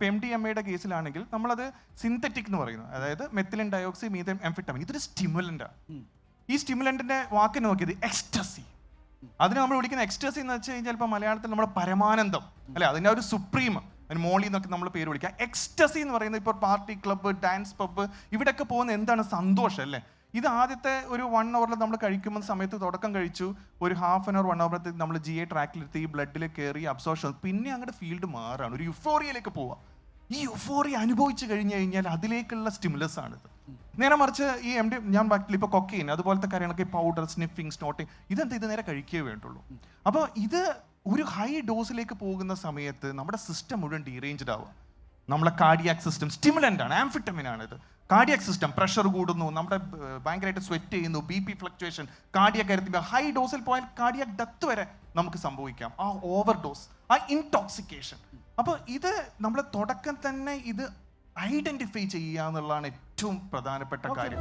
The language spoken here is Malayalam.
ഇപ്പോൾ MDMA കേസിലാണെങ്കിൽ നമ്മളത് സിന്തറ്റിക് എന്ന് പറയുന്നു, അതായത് മെത്തിലിൻ ഡയോക്സി മീഥൈൽ ആംഫെറ്റമിൻ. ഇതൊരു സ്റ്റിമുലൻ്റാണ്. ഈ സ്റ്റിമുലൻറ്റിൻ്റെ വാക്കിന് നോക്കിയത് എക്സ്റ്റസി. അതിന് നമ്മൾ വിളിക്കുന്ന എക്സ്റ്റസി എന്ന് വെച്ച് കഴിഞ്ഞാൽ ഇപ്പോൾ മലയാളത്തിൽ നമ്മുടെ പരമാനന്ദം അല്ലെ, അതിൻ്റെ ഒരു സുപ്രീം, അതിന് മോളി എന്നൊക്കെ നമ്മൾ പേര് വിളിക്കുക. എക്സ്റ്റസി എന്ന് പറയുന്നത് ഇപ്പോൾ പാർട്ടി ക്ലബ്ബ്, ഡാൻസ് പബ്ബ്, ഇവിടെയൊക്കെ പോകുന്ന എന്താണ് സന്തോഷം അല്ലേ. ഇത് ആദ്യത്തെ ഒരു 1 hour നമ്മൾ കഴിക്കുന്ന സമയത്ത് തുടക്കം കഴിച്ചു, ഒരു ½ an hour 1 hour നമ്മൾ GI ട്രാക്കിലെടുത്ത് ഈ ബ്ലഡിൽ കയറി അബ്സോർഷൻ, പിന്നെ അങ്ങോട്ട് ഫീൽഡ് മാറാണ്, ഒരു യുഫോറിയയിലേക്ക് പോവുക. ഈ യുഫോറിയ അനുഭവിച്ച് കഴിഞ്ഞ് കഴിഞ്ഞാൽ അതിലേക്കുള്ള സ്റ്റിമുലസ് ആണിത്. നേരെ മറിച്ച് ഈ ഞാൻ ബാക്കിൽ ഇപ്പോൾ കൊക്കൈൻ അതുപോലത്തെ കാര്യങ്ങളൊക്കെ പൗഡർ, സ്നിഫിങ്, സ്നോട്ടിങ്, ഇതെന്താ ഇത് നേരെ കഴിക്കുകയേ വേണ്ടുള്ളൂ. അപ്പോൾ ഇത് ഒരു ഹൈ ഡോസിലേക്ക് പോകുന്ന സമയത്ത് നമ്മുടെ സിസ്റ്റം മുഴുവൻ ഡീറേഞ്ച്ഡ് ആവുക. നമ്മളെ കാർഡിയാക് സിസ്റ്റം സ്റ്റിമുലൻ്റ് ആണ്, ആംഫിറ്റമിൻ ആണ് ഇത്. കാർഡിയാക് സിസ്റ്റം പ്രഷർ കൂടുന്നു, നമ്മുടെ ഭയങ്കരമായിട്ട് സ്വെറ്റ് ചെയ്യുന്നു, BP fluctuation, cardiac arrhythmia, high ഡോസിൽ പോയാൽ കാർഡിയാക് ഡെത്ത് വരെ നമുക്ക് സംഭവിക്കാം. ആ ഓവർ ഡോസ്, ആ ഇൻടോക്സിക്കേഷൻ. അപ്പോൾ ഇത് നമ്മൾ തുടക്കം തന്നെ ഇത് ഐഡന്റിഫൈ ചെയ്യുക എന്നുള്ളതാണ് ഏറ്റവും പ്രധാനപ്പെട്ട കാര്യം.